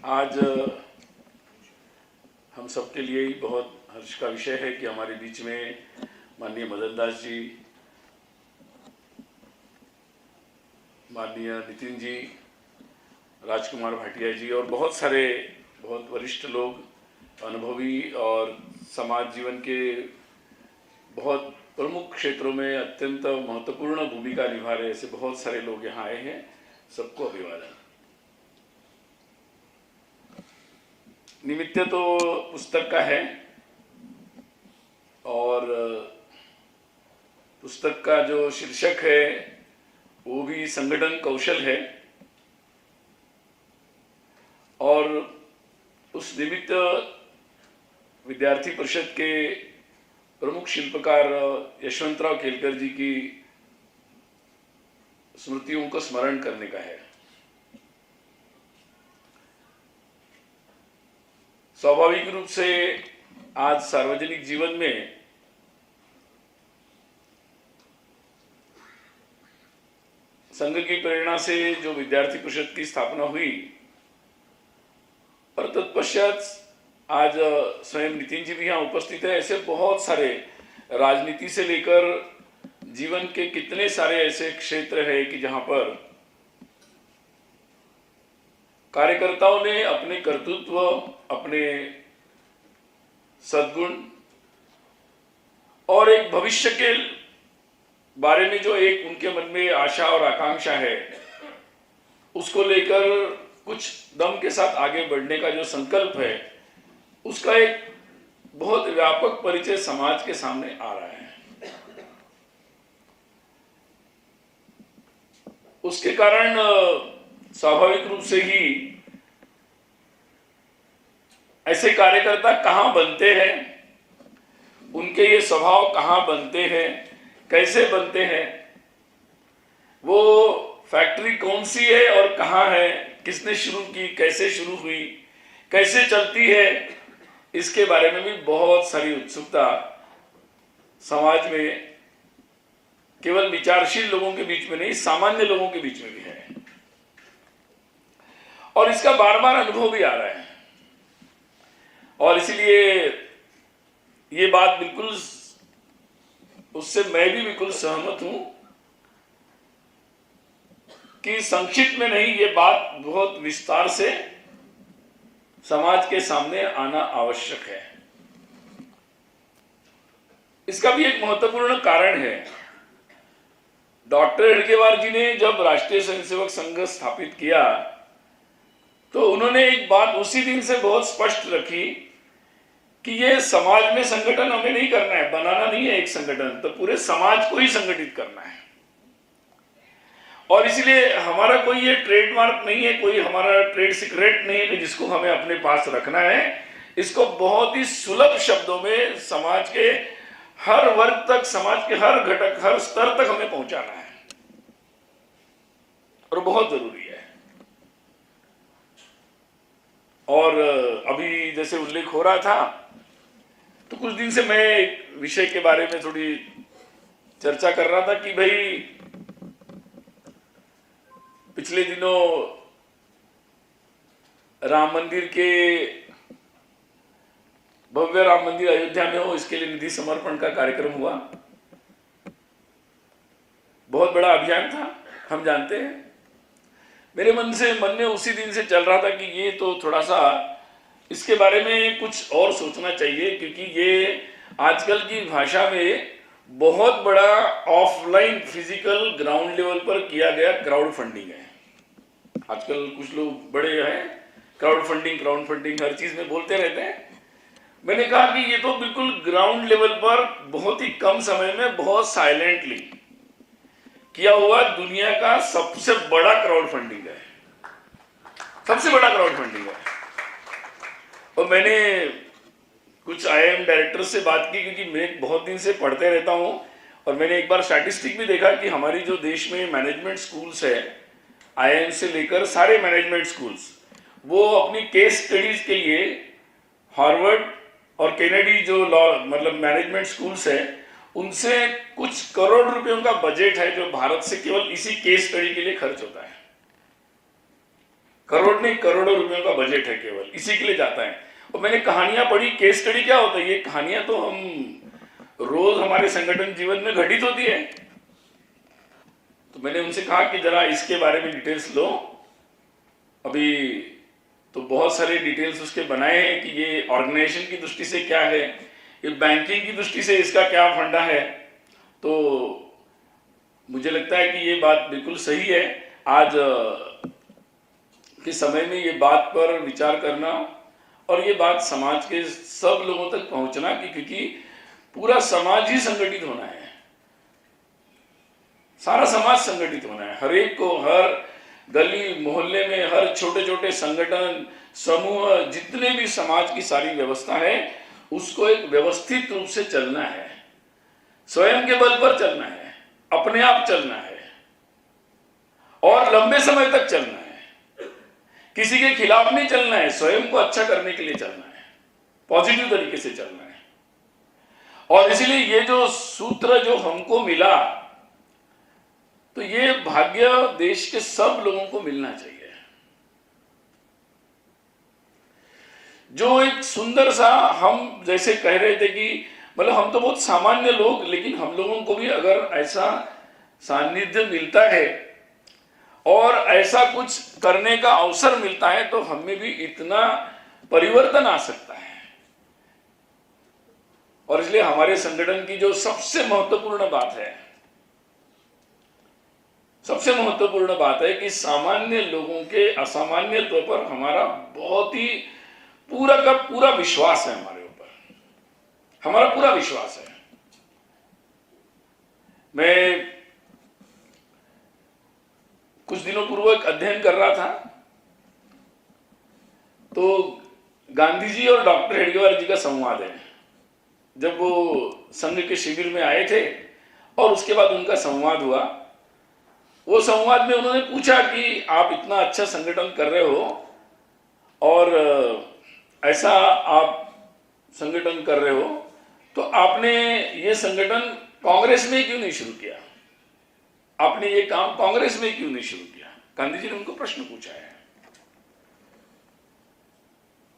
आज हम सबके लिए ही बहुत हर्ष का विषय है कि हमारे बीच में माननीय मदन दास जी, माननीय नितिन जी, राजकुमार भाटिया जी और बहुत सारे बहुत वरिष्ठ लोग, अनुभवी और समाज जीवन के बहुत प्रमुख क्षेत्रों में अत्यंत महत्वपूर्ण भूमिका निभा रहे ऐसे बहुत सारे लोग यहाँ आए हैं। सबको अभिवादन। निमित्त तो पुस्तक का है और पुस्तक का जो शीर्षक है वो भी संगठन कौशल है और उस निमित्त विद्यार्थी परिषद के प्रमुख शिल्पकार यशवंतराव केलकर जी की स्मृतियों को स्मरण करने का है। स्वाभाविक रूप से आज सार्वजनिक जीवन में संघ की प्रेरणा से जो विद्यार्थी परिषद की स्थापना हुई और तत्पश्चात आज स्वयं नितिन जी भी यहाँ उपस्थित है। ऐसे बहुत सारे राजनीति से लेकर जीवन के कितने सारे ऐसे क्षेत्र है कि जहां पर कार्यकर्ताओं ने अपने कर्तृत्व, अपने सद्गुण और एक भविष्य के बारे में जो एक उनके मन में आशा और आकांक्षा है उसको लेकर कुछ दम के साथ आगे बढ़ने का जो संकल्प है उसका एक बहुत व्यापक परिचय समाज के सामने आ रहा है। उसके कारण स्वाभाविक रूप से ही ऐसे कार्यकर्ता कहां बनते हैं, उनके ये स्वभाव कहां बनते हैं, कैसे बनते हैं, वो फैक्ट्री कौन सी है और कहां है, किसने शुरू की, कैसे शुरू हुई, कैसे चलती है, इसके बारे में भी बहुत सारी उत्सुकता समाज में केवल विचारशील लोगों के बीच में नहीं, सामान्य लोगों के बीच में भी है और इसका बार बार अनुभव भी आ रहा है। और इसलिए ये बात बिल्कुल उससे मैं भी बिल्कुल सहमत हूं कि संक्षिप्त में नहीं, ये बात बहुत विस्तार से समाज के सामने आना आवश्यक है। इसका भी एक महत्वपूर्ण कारण है। डॉक्टर हेडगेवार जी ने जब राष्ट्रीय स्वयंसेवक संघ स्थापित किया तो उन्होंने एक बात उसी दिन से बहुत स्पष्ट रखी कि ये समाज में संगठन हमें नहीं करना है, बनाना नहीं है एक संगठन, तो पूरे समाज को ही संगठित करना है। और इसलिए हमारा कोई ये ट्रेडमार्क नहीं है, कोई हमारा ट्रेड सीक्रेट नहीं है कि जिसको हमें अपने पास रखना है। इसको बहुत ही सुलभ शब्दों में समाज के हर वर्ग तक, समाज के हर घटक, हर स्तर तक हमें पहुंचाना है और बहुत जरूरी है। और अभी जैसे उल्लेख हो रहा था तो कुछ दिन से मैं एक विषय के बारे में थोड़ी चर्चा कर रहा था कि भाई पिछले दिनों राम मंदिर के भव्य राम मंदिर अयोध्या में हो, इसके लिए निधि समर्पण का कार्यक्रम हुआ। बहुत बड़ा अभियान था, हम जानते हैं। मेरे मन में उसी दिन से चल रहा था कि ये तो थोड़ा सा इसके बारे में कुछ और सोचना चाहिए, क्योंकि ये आजकल की भाषा में बहुत बड़ा ऑफलाइन फिजिकल ग्राउंड लेवल पर किया गया क्राउड फंडिंग है। आजकल कुछ लोग बड़े हैं, क्राउड फंडिंग हर चीज में बोलते रहते हैं। मैंने कहा कि ये तो बिल्कुल ग्राउंड लेवल पर बहुत ही कम समय में बहुत साइलेंटली किया हुआ दुनिया का सबसे बड़ा क्राउड फंडिंग है, सबसे बड़ा क्राउड फंडिंग है। और मैंने कुछ IIM डायरेक्टर से बात की, क्योंकि मैं बहुत दिन से पढ़ते रहता हूं और मैंने एक बार स्टैटिस्टिक भी देखा कि हमारी जो देश में मैनेजमेंट स्कूल्स है, IIM से लेकर सारे मैनेजमेंट स्कूल्स, वो अपनी केस स्टडीज के लिए हार्वर्ड और केनेडी जो लॉ मतलब मैनेजमेंट स्कूल्स है, उनसे कुछ करोड़ रुपयों का बजट है जो भारत से केवल इसी केस स्टडी के लिए खर्च होता है। करोड़ नहीं, करोड़ों रुपयों का बजट है केवल इसी के लिए जाता है। और मैंने कहानियां पढ़ी, केस स्टडी क्या होता है, ये कहानियां तो हम रोज हमारे संगठन जीवन में घटित होती है। तो मैंने उनसे कहा कि जरा इसके बारे में डिटेल्स लो। अभी तो बहुत सारे डिटेल्स उसके बनाए हैं कि ये ऑर्गेनाइजेशन की दृष्टि से क्या है, ये बैंकिंग की दृष्टि से इसका क्या फंडा है। तो मुझे लगता है कि ये बात बिल्कुल सही है। आज के समय में ये बात पर विचार करना और ये बात समाज के सब लोगों तक पहुंचना कि क्योंकि पूरा समाज ही संगठित होना है, सारा समाज संगठित होना है। हर एक को, हर गली मोहल्ले में, हर छोटे छोटे संगठन समूह, जितने भी समाज की सारी व्यवस्था है, उसको एक व्यवस्थित रूप से चलना है, स्वयं के बल पर चलना है, अपने आप चलना है और लंबे समय तक चलना है। किसी के खिलाफ नहीं चलना है, स्वयं को अच्छा करने के लिए चलना है, पॉजिटिव तरीके से चलना है। और इसलिए ये जो सूत्र जो हमको मिला, तो ये भाग्य देश के सब लोगों को मिलना चाहिए। जो एक सुंदर सा, हम जैसे कह रहे थे कि मतलब हम तो बहुत सामान्य लोग, लेकिन हम लोगों को भी अगर ऐसा सानिध्य मिलता है और ऐसा कुछ करने का अवसर मिलता है, तो हमें भी इतना परिवर्तन आ सकता है। और इसलिए हमारे संगठन की जो सबसे महत्वपूर्ण बात है, सबसे महत्वपूर्ण बात है कि सामान्य लोगों के असामान्यत्व पर हमारा बहुत ही पूरा का पूरा विश्वास है। हमारे ऊपर हमारा पूरा विश्वास है। मैं कुछ दिनों पूर्व एक अध्ययन कर रहा था, तो गांधी जी और डॉक्टर हेडगेवार जी का संवाद है। जब वो संघ के शिविर में आए थे और उसके बाद उनका संवाद हुआ, वो संवाद में उन्होंने पूछा कि आप इतना अच्छा संगठन कर रहे हो और ऐसा आप संगठन कर रहे हो, तो आपने ये संगठन कांग्रेस में क्यों नहीं शुरू किया, आपने ये काम कांग्रेस में क्यों नहीं शुरू किया? गांधी जी ने उनको प्रश्न पूछा है।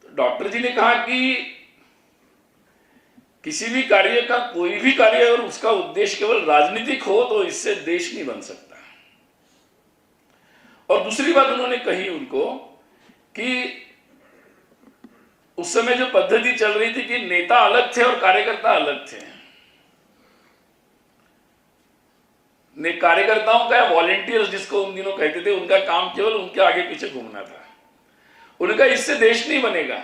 तो डॉक्टर जी ने कहा कि किसी भी कार्य का, कोई भी कार्य अगर उसका उद्देश्य केवल राजनीतिक हो तो इससे देश नहीं बन सकता। और दूसरी बात उन्होंने कही उनको कि उस समय जो पद्धति चल रही थी कि नेता अलग थे और कार्यकर्ता अलग थे। कार्यकर्ताओं का, वॉलेंटियर्स जिसको उन दिनों कहते थे, उनका काम केवल उनके आगे पीछे घूमना था। उनका इससे देश नहीं बनेगा।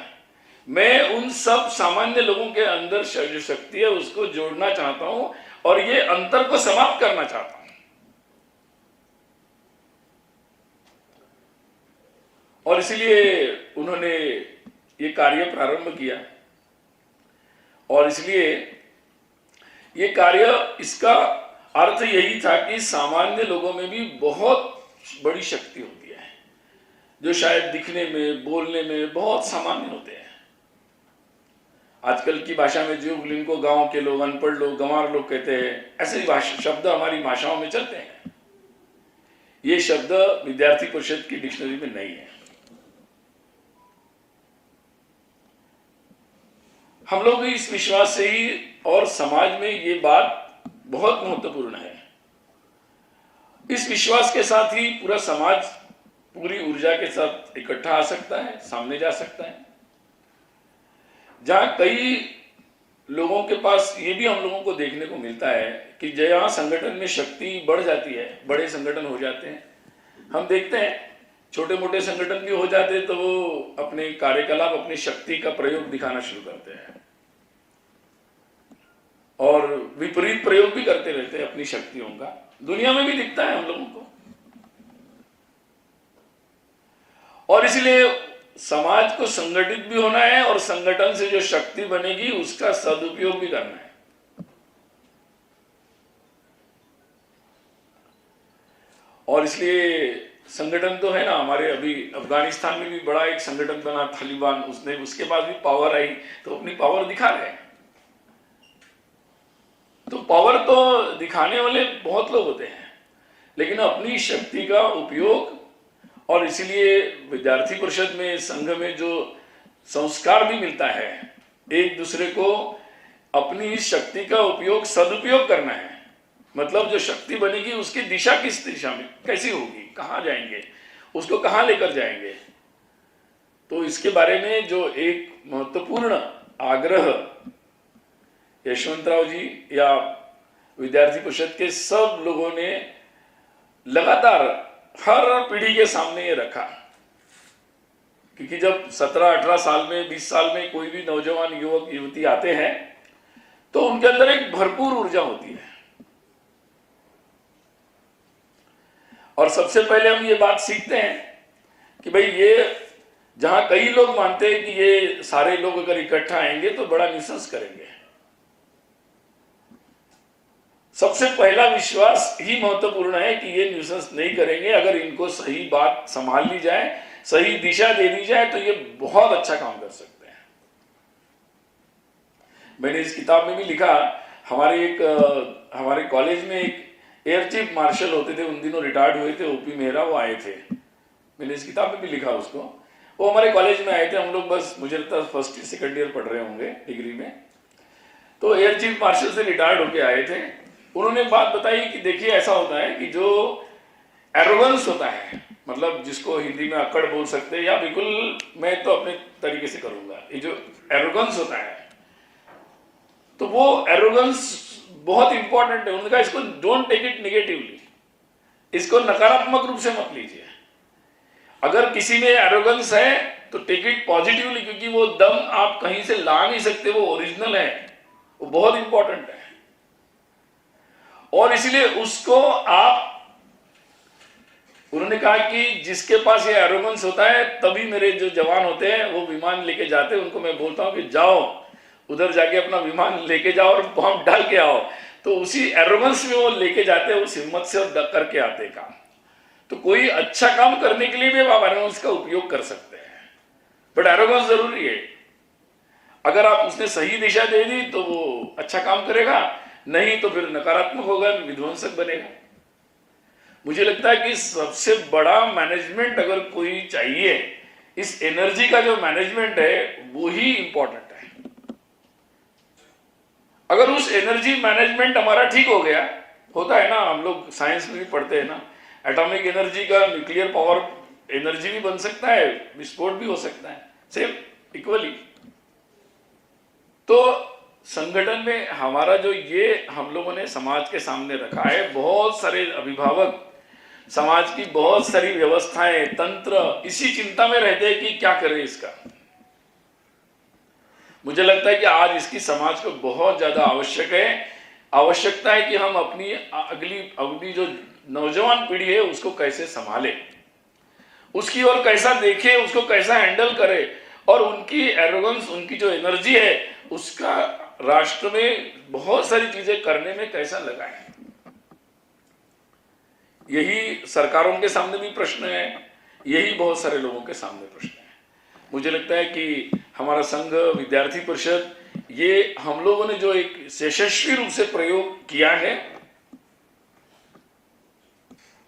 मैं उन सब सामान्य लोगों के अंदर जो शक्ति है उसको जोड़ना चाहता हूं और ये अंतर को समाप्त करना चाहता हूं। और इसलिए उन्होंने ये कार्य प्रारंभ किया। और इसलिए ये कार्य, इसका अर्थ यही था कि सामान्य लोगों में भी बहुत बड़ी शक्ति होती है, जो शायद दिखने में, बोलने में बहुत सामान्य होते हैं। आजकल की भाषा में जो इनको गांव के लोग, अनपढ़ लोग, गंवार लोग कहते हैं, ऐसे ही शब्द हमारी भाषाओं में चलते हैं। ये शब्द विद्यार्थी परिषद की डिक्शनरी में नहीं है। हम लोग इस विश्वास से ही, और समाज में ये बात बहुत महत्वपूर्ण है, इस विश्वास के साथ ही पूरा समाज पूरी ऊर्जा के साथ इकट्ठा आ सकता है, सामने जा सकता है। जहां कई लोगों के पास, ये भी हम लोगों को देखने को मिलता है कि जहां संगठन में शक्ति बढ़ जाती है, बड़े संगठन हो जाते हैं, हम देखते हैं छोटे मोटे संगठन भी हो जाते हैं तो वो अपने कार्यकलाप, अपनी शक्ति का प्रयोग दिखाना शुरू करते हैं और विपरीत प्रयोग भी करते रहते हैं अपनी शक्तियों का। दुनिया में भी दिखता है हम लोगों को। और इसलिए समाज को संगठित भी होना है और संगठन से जो शक्ति बनेगी उसका सदुपयोग भी करना है। और इसलिए संगठन तो है ना, हमारे अभी अफगानिस्तान में भी बड़ा एक संगठन बना तालिबान, उसने, उसके पास भी पावर आई तो अपनी पावर दिखा रहे हैं। तो पावर तो दिखाने वाले बहुत लोग होते हैं, लेकिन अपनी शक्ति का उपयोग और इसीलिए विद्यार्थी परिषद में, संघ में जो संस्कार भी मिलता है, एक दूसरे को अपनी शक्ति का उपयोग, सदुपयोग करना है। मतलब जो शक्ति बनेगी उसकी दिशा किस दिशा में कैसी होगी, कहाँ जाएंगे, उसको कहाँ लेकर जाएंगे। तो इसके बारे में जो एक महत्वपूर्ण आग्रह यशवंतराव जी या विद्यार्थी परिषद के सब लोगों ने लगातार हर पीढ़ी के सामने ये रखा, क्योंकि जब 17-18 साल में, 20 साल में कोई भी नौजवान युवक युवती आते हैं तो उनके अंदर एक भरपूर ऊर्जा होती है। और सबसे पहले हम ये बात सीखते हैं कि भाई ये जहां कई लोग मानते हैं कि ये सारे लोग अगर इकट्ठा आएंगे तो बड़ा न्यूसेंस करेंगे, सबसे पहला विश्वास ही महत्वपूर्ण है कि ये न्यूसेंस नहीं करेंगे। अगर इनको सही बात संभाल ली जाए, सही दिशा दे दी जाए तो ये बहुत अच्छा काम कर सकते हैं। मैंने इस किताब में भी लिखा, हमारे कॉलेज में एक एयर चीफ मार्शल होते थे, उन दिनों रिटायर्ड हुए थे, ओपी मेहरा, वो आए थे। मैंने इस किताब में भी लिखा उसको, वो हमारे कॉलेज में आए थे। हम लोग बस, मुझे लगता है फर्स्ट ईयर सेकंड ईयर पढ़ रहे होंगे डिग्री में। तो एयर चीफ मार्शल से रिटायर्ड होके आए थे। उन्होंने बात बताई कि देखिए ऐसा होता है कि जो एरोगेंस होता है, मतलब जिसको हिंदी में अकड़ बोल सकते हैं, या बिल्कुल मैं तो अपने तरीके से करूंगा, ये जो एरोगेंस होता है, तो वो एरोगेंस बहुत इंपॉर्टेंट है। उन्होंने कहा इसको डोंट टेक इट नेगेटिवली, इसको नकारात्मक रूप से मत लीजिए। अगर किसी में एरोगेंस है तो टेक इट पॉजिटिवली, क्योंकि वो दम आप कहीं से ला नहीं सकते, वो ओरिजिनल है, वो बहुत इंपॉर्टेंट है। और इसलिए उसको आप, उन्होंने कहा कि जिसके पास ये एरोगेंस होता है, तभी मेरे जो जवान होते हैं वो विमान लेके जाते हैं, उनको मैं बोलता हूं कि जाओ उधर जाके अपना विमान लेके जाओ और बम डाल के आओ। तो उसी एरोगेंस में वो लेके जाते हैं, उस हिम्मत से और करके आते काम। तो कोई अच्छा काम करने के लिए भी आप एरोगेंस का उपयोग कर सकते हैं, बट एरोगेंस जरूरी है। अगर आप उसने सही दिशा दे दी तो वो अच्छा काम करेगा, नहीं तो फिर नकारात्मक होगा, विध्वंसक बनेगा। मुझे लगता है कि सबसे बड़ा मैनेजमेंट अगर कोई चाहिए, इस एनर्जी का जो मैनेजमेंट है वो ही इंपॉर्टेंट है। अगर उस एनर्जी मैनेजमेंट हमारा ठीक हो गया, होता है ना, हम लोग साइंस में भी पढ़ते हैं ना, एटॉमिक एनर्जी का न्यूक्लियर पावर एनर्जी भी बन सकता है, विस्फोट भी हो सकता है, सेम इक्वली। तो संगठन में हमारा जो ये हम लोगों ने समाज के सामने रखा है, बहुत सारे अभिभावक, समाज की बहुत सारी व्यवस्थाएं, तंत्र इसी चिंता में रहते हैं कि क्या करें इसका। मुझे लगता है कि आज इसकी समाज को बहुत ज्यादा आवश्यकता है कि हम अपनी अगली जो नौजवान पीढ़ी है उसको कैसे संभाले, उसकी ओर कैसा देखे, उसको कैसा हैंडल करे, और उनकी एरोगेंस, उनकी जो एनर्जी है उसका राष्ट्र में बहुत सारी चीजें करने में कैसा लगाए। यही सरकारों के सामने भी प्रश्न है, यही बहुत सारे लोगों के सामने प्रश्न है। मुझे लगता है कि हमारा संघ, विद्यार्थी परिषद, ये हम लोगों ने जो एक यशस्वी रूप से प्रयोग किया है,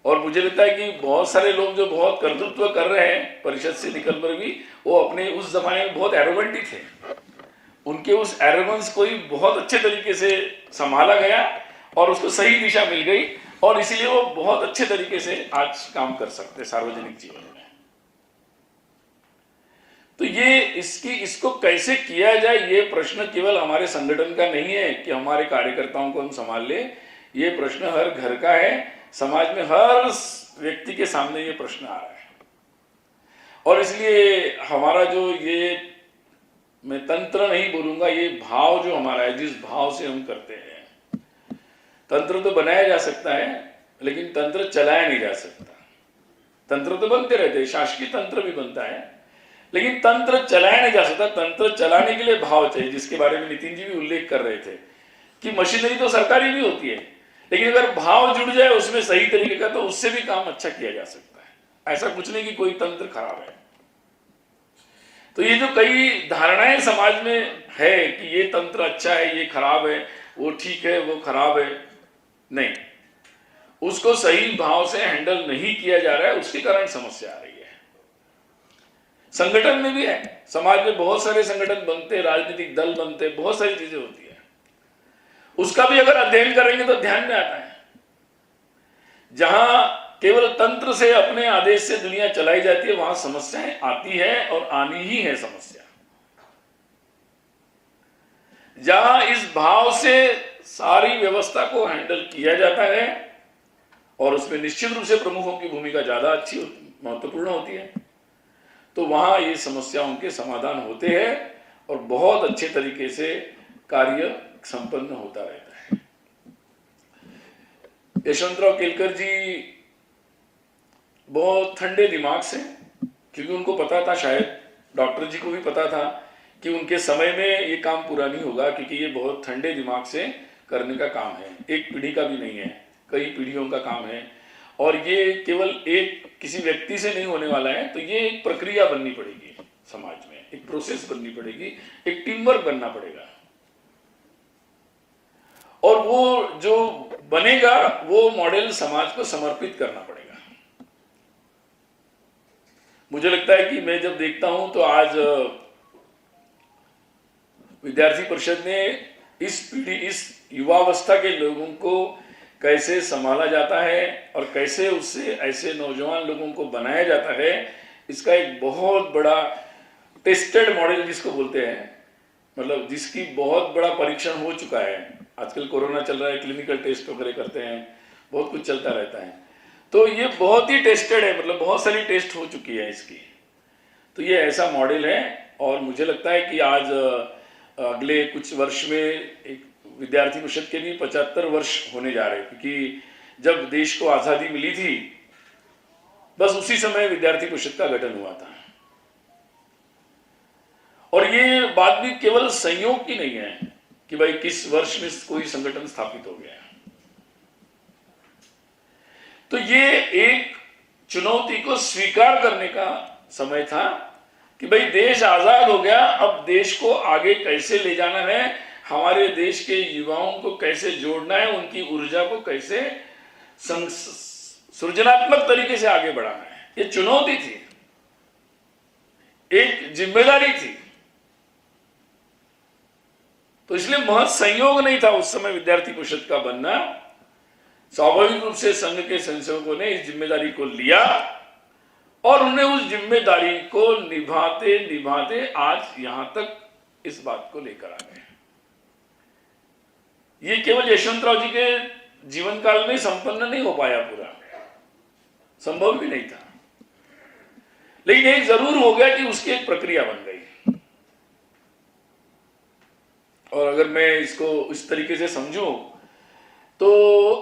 और मुझे लगता है कि बहुत सारे लोग जो बहुत कर्तृत्व कर रहे हैं परिषद से निकलकर भी, वो अपने उस जमाने में बहुत एरोगेंट ही थे। उनके उस एरोगेंस को ही बहुत अच्छे तरीके से संभाला गया और उसको सही दिशा मिल गई, और इसीलिए वो बहुत अच्छे तरीके से आज काम कर सकते सार्वजनिक जीवन में। तो ये इसको कैसे किया जाए, ये प्रश्न केवल हमारे संगठन का नहीं है कि हमारे कार्यकर्ताओं को हम संभाल ले, ये प्रश्न हर घर का है, समाज में हर व्यक्ति के सामने ये प्रश्न आ रहा है। और इसलिए हमारा जो ये, मैं तंत्र नहीं बोलूंगा, ये भाव जो हमारा है, जिस भाव से हम करते हैं, तंत्र तो बनाया जा सकता है लेकिन तंत्र चलाया नहीं जा सकता। तंत्र तो बनते रहते हैं, शासकीय तंत्र भी बनता है, लेकिन तंत्र चलाया नहीं जा सकता। तंत्र चलाने के लिए भाव चाहिए, जिसके बारे में नितिन जी भी उल्लेख कर रहे थे कि मशीनरी तो सरकारी भी होती है, लेकिन अगर भाव जुड़ जाए उसमें सही तरीके का, तो उससे भी काम अच्छा किया जा सकता है। ऐसा कुछ नहीं कि कोई तंत्र खराब है। तो ये जो कई धारणाएं समाज में है कि ये तंत्र अच्छा है, ये खराब है, वो ठीक है, वो खराब है, नहीं, उसको सही भाव से हैंडल नहीं किया जा रहा है, उसके कारण समस्या आ रही है। संगठन में भी है, समाज में बहुत सारे संगठन बनते, राजनीतिक दल बनते, बहुत सारी चीजें होती है। उसका भी अगर अध्ययन करेंगे तो ध्यान में आता है, जहां केवल तंत्र से अपने आदेश से दुनिया चलाई जाती है, वहां समस्याएं आती है और आनी ही है समस्या। जहां इस भाव से सारी व्यवस्था को हैंडल किया जाता है और उसमें निश्चित रूप से प्रमुखों की भूमिका ज्यादा अच्छी महत्वपूर्ण होती है, तो वहां ये समस्याओं के समाधान होते हैं और बहुत अच्छे तरीके से कार्य संपन्न होता रहता है। यशवंतराव केलकर जी बहुत ठंडे दिमाग से, क्योंकि उनको पता था, शायद डॉक्टर जी को भी पता था कि उनके समय में ये काम पूरा नहीं होगा, क्योंकि ये बहुत ठंडे दिमाग से करने का काम है। एक पीढ़ी का भी नहीं है, कई पीढ़ियों का काम है और ये केवल एक किसी व्यक्ति से नहीं होने वाला है। तो ये एक प्रक्रिया बननी पड़ेगी, समाज में एक प्रोसेस बननी पड़ेगी, एक टीम वर्क बनना पड़ेगा और वो जो बनेगा वो मॉडल समाज को समर्पित करना पड़ेगा। मुझे लगता है कि मैं जब देखता हूं तो आज विद्यार्थी परिषद ने इस पीढ़ी, इस युवावस्था के लोगों को कैसे संभाला जाता है और कैसे उससे ऐसे नौजवान लोगों को बनाया जाता है, इसका एक बहुत बड़ा टेस्टेड मॉडल जिसको बोलते हैं, मतलब जिसकी बहुत बड़ा परीक्षण हो चुका है। आजकल कोरोना चल रहा है, क्लिनिकल टेस्ट वगैरह करते हैं, बहुत कुछ चलता रहता है, तो ये बहुत ही टेस्टेड है, मतलब बहुत सारी टेस्ट हो चुकी है इसकी। तो ये ऐसा मॉडल है और मुझे लगता है कि आज अगले कुछ वर्ष में एक विद्यार्थी परिषद के भी 75 वर्ष होने जा रहे हैं, क्योंकि जब देश को आजादी मिली थी बस उसी समय विद्यार्थी परिषद का गठन हुआ था। और ये बात भी केवल संयोग की नहीं है कि भाई किस वर्ष में कोई संगठन स्थापित हो गया। तो ये एक चुनौती को स्वीकार करने का समय था कि भाई देश आजाद हो गया, अब देश को आगे कैसे ले जाना है, हमारे देश के युवाओं को कैसे जोड़ना है, उनकी ऊर्जा को कैसे सृजनात्मक तरीके से आगे बढ़ाना है। ये चुनौती थी, एक जिम्मेदारी थी। तो इसलिए महज संयोग नहीं था उस समय विद्यार्थी परिषद का बनना। स्वाभाविक रूप से संघ के संसेवकों ने इस जिम्मेदारी को लिया और उन्हें उस जिम्मेदारी को निभाते निभाते आज यहां तक इस बात को लेकर आ गए। ये केवल यशवंतराव जी के जीवन काल में संपन्न नहीं हो पाया, पूरा संभव भी नहीं था, लेकिन एक जरूर हो गया कि उसकी एक प्रक्रिया बन गई। और अगर मैं इसको इस तरीके से समझूं तो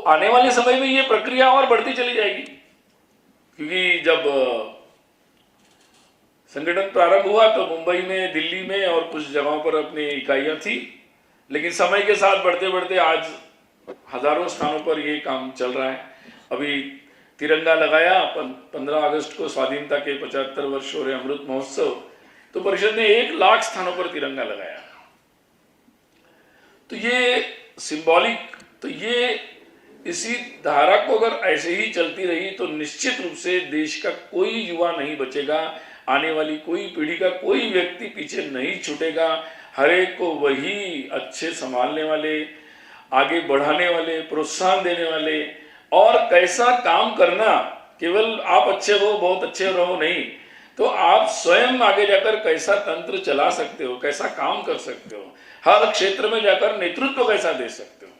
आने वाले समय में ये प्रक्रिया और बढ़ती चली जाएगी, क्योंकि जब संगठन प्रारंभ हुआ तो मुंबई में, दिल्ली में और कुछ जगहों पर अपनी इकाइयां थी, लेकिन समय के साथ बढ़ते बढ़ते आज हजारों स्थानों पर ये काम चल रहा है। अभी तिरंगा लगाया, 15 अगस्त को स्वाधीनता के 75 वर्ष हो रहे अमृत महोत्सव, तो परिषद ने 1 लाख स्थानों पर तिरंगा लगाया। तो ये सिंबॉलिक, तो ये इसी धारा को अगर ऐसे ही चलती रही तो निश्चित रूप से देश का कोई युवा नहीं बचेगा, आने वाली कोई पीढ़ी का कोई व्यक्ति पीछे नहीं छूटेगा। हर एक को वही अच्छे संभालने वाले, आगे बढ़ाने वाले, प्रोत्साहन देने वाले और कैसा काम करना, केवल आप अच्छे हो, बहुत अच्छे रहो नहीं, तो आप स्वयं आगे जाकर कैसा तंत्र चला सकते हो, कैसा काम कर सकते हो, हर क्षेत्र में जाकर नेतृत्व कैसा दे सकते हो,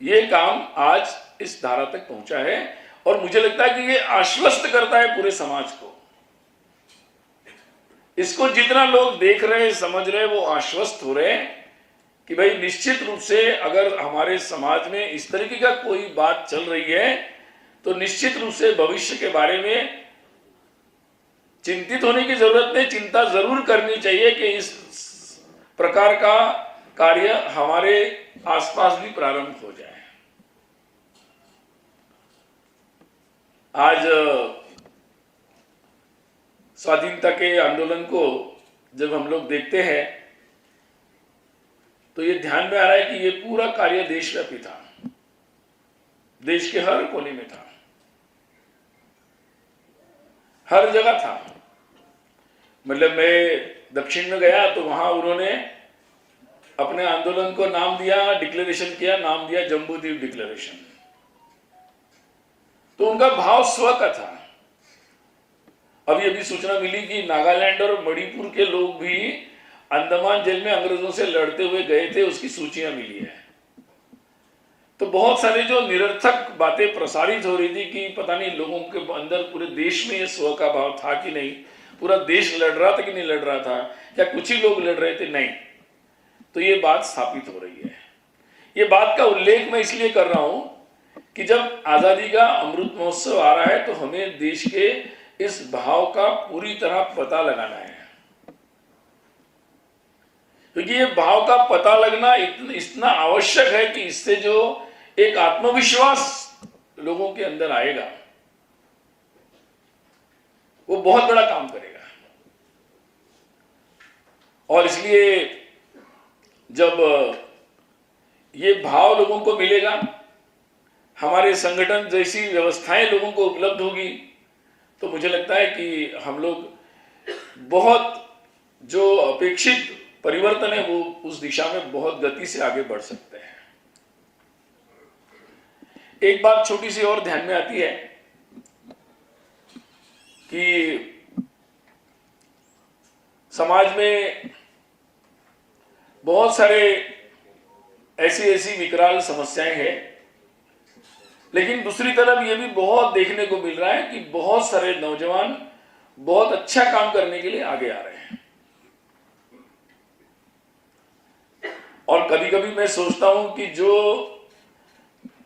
ये काम आज इस धारा तक पहुंचा है। और मुझे लगता है कि ये आश्वस्त करता है पूरे समाज को। इसको जितना लोग देख रहे, समझ रहे, वो आश्वस्त हो रहे हैं कि भाई निश्चित रूप से अगर हमारे समाज में इस तरीके का कोई बात चल रही है तो निश्चित रूप से भविष्य के बारे में चिंतित होने की जरूरत नहीं, चिंता जरूर करनी चाहिए कि इस प्रकार का कार्य हमारे आसपास भी प्रारंभ हो जाए। आज स्वाधीनता के आंदोलन को जब हम लोग देखते हैं तो ये ध्यान में आ रहा है कि ये पूरा कार्य देशव्यापी था। देश के हर कोने में था, हर जगह था। मतलब मैं दक्षिण में गया तो वहां उन्होंने अपने आंदोलन को नाम दिया, डिक्लेरेशन किया, नाम दिया जम्बूद्वीप डिक्लेरेशन। तो उनका भाव स्व का था। अभी सूचना मिली कि नागालैंड और मणिपुर के लोग भी अंडमान जेल में अंग्रेजों से लड़ते हुए गए थे, उसकी सूचियां मिली है। तो बहुत सारे जो निरर्थक बातें प्रसारित हो रही थी कि पता नहीं लोगों के अंदर पूरे देश में ये स्व का भाव था कि नहीं, पूरा देश लड़ रहा था कि नहीं लड़ रहा था, क्या कुछ ही लोग लड़ रहे थे, नहीं। तो ये बात स्थापित हो रही है। ये बात का उल्लेख मैं इसलिए कर रहा हूं कि जब आजादी का अमृत महोत्सव आ रहा है तो हमें देश के इस भाव का पूरी तरह पता लगाना है, क्योंकि ये भाव का पता लगना इतना आवश्यक है कि इससे जो एक आत्मविश्वास लोगों के अंदर आएगा वो बहुत बड़ा काम करेगा। और इसलिए जब ये भाव लोगों को मिलेगा, हमारे संगठन जैसी व्यवस्थाएं लोगों को उपलब्ध होगी, तो मुझे लगता है कि हम लोग बहुत जो अपेक्षित परिवर्तन है वो उस दिशा में बहुत गति से आगे बढ़ सकते हैं। एक बात छोटी सी और ध्यान में आती है कि समाज में बहुत सारे ऐसी विकराल समस्याएं हैं, लेकिन दूसरी तरफ ये भी बहुत देखने को मिल रहा है कि बहुत सारे नौजवान बहुत अच्छा काम करने के लिए आगे आ रहे हैं। और कभी कभी मैं सोचता हूं कि जो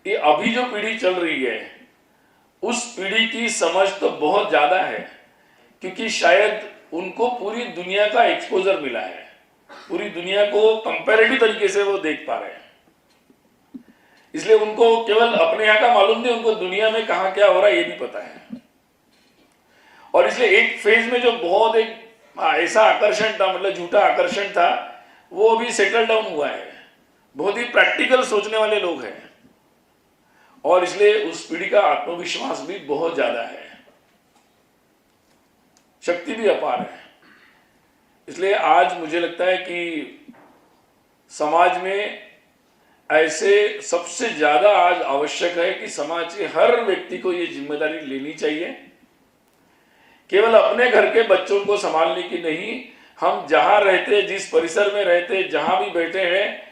ये अभी जो पीढ़ी चल रही है उस पीढ़ी की समझ तो बहुत ज्यादा है, क्योंकि शायद उनको पूरी दुनिया का एक्सपोजर मिला है, पूरी दुनिया को कंपैरेटिव तरीके से वो देख पा रहे हैं। इसलिए उनको केवल अपने यहाँ का मालूम नहीं, उनको दुनिया में कहां क्या हो रहा है ये भी पता है। और इसलिए एक फेज में जो बहुत एक ऐसा आकर्षण था, मतलब झूठा आकर्षण था, वो अभी सेटल डाउन हुआ है। बहुत ही प्रैक्टिकल सोचने वाले लोग हैं और इसलिए उस पीढ़ी का आत्मविश्वास भी बहुत ज्यादा है, शक्ति भी अपार है। इसलिए आज मुझे लगता है कि समाज में ऐसे सबसे ज्यादा आज आवश्यक है कि समाज के हर व्यक्ति को ये जिम्मेदारी लेनी चाहिए, केवल अपने घर के बच्चों को संभालने की नहीं, हम जहां रहते, जिस परिसर में रहते, जहां भी बैठे हैं,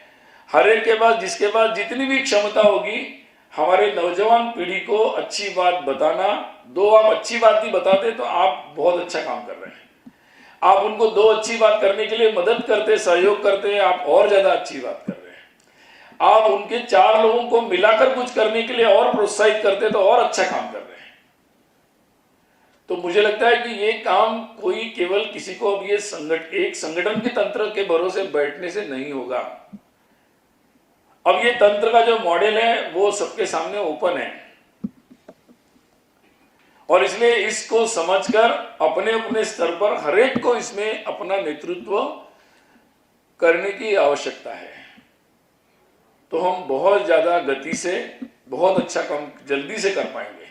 हर एक के पास, जिसके पास जितनी भी क्षमता होगी, हमारे नौजवान पीढ़ी को अच्छी बात बताना। दो आप अच्छी बात भी बताते तो आप बहुत अच्छा काम कर रहे हैं। आप उनको दो अच्छी बात करने के लिए मदद करते, सहयोग करते, आप और ज्यादा अच्छी बात कर रहे हैं। आप उनके चार लोगों को मिलाकर कुछ करने के लिए और प्रोत्साहित करते तो और अच्छा काम कर रहे हैं। तो मुझे लगता है कि ये काम कोई केवल किसी को अब ये एक संगठन के तंत्र के भरोसे बैठने से नहीं होगा। अब ये तंत्र का जो मॉडल है वो सबके सामने ओपन है और इसलिए इसको समझकर अपने अपने स्तर पर हर एक को इसमें अपना नेतृत्व करने की आवश्यकता है। तो हम बहुत ज्यादा गति से बहुत अच्छा काम जल्दी से कर पाएंगे।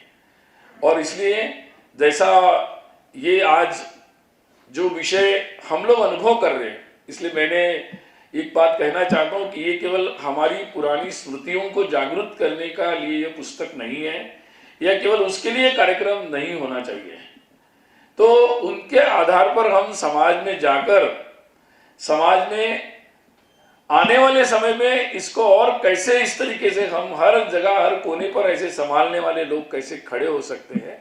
और इसलिए जैसा ये आज जो विषय हम लोग अनुभव कर रहे हैं, इसलिए मैंने एक बात कहना चाहता हूं कि ये केवल हमारी पुरानी स्मृतियों को जागृत करने का लिए ये पुस्तक नहीं है, या केवल उसके लिए कार्यक्रम नहीं होना चाहिए। तो उनके आधार पर हम समाज में जाकर, समाज में आने वाले समय में इसको और कैसे इस तरीके से हम हर जगह हर कोने पर ऐसे संभालने वाले लोग कैसे खड़े हो सकते हैं।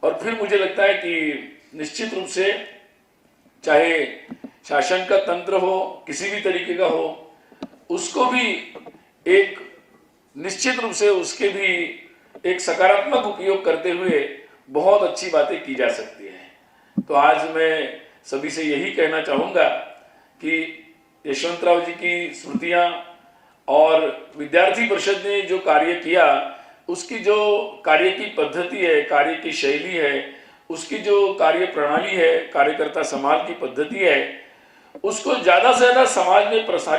और फिर मुझे लगता है कि निश्चित रूप से चाहे शासन का तंत्र हो, किसी भी तरीके का हो, उसको भी एक निश्चित रूप से उसके भी एक सकारात्मक उपयोग करते हुए बहुत अच्छी बातें की जा सकती है। तो आज मैं सभी से यही कहना चाहूँगा कि यशवंतराव जी की स्मृतियाँ और विद्यार्थी परिषद ने जो कार्य किया, उसकी जो कार्य की पद्धति है, कार्य की शैली है, उसकी जो कार्य प्रणाली है, कार्यकर्ता समाज की पद्धति है, उसको ज़्यादा से ज़्यादा समाज में प्रसारित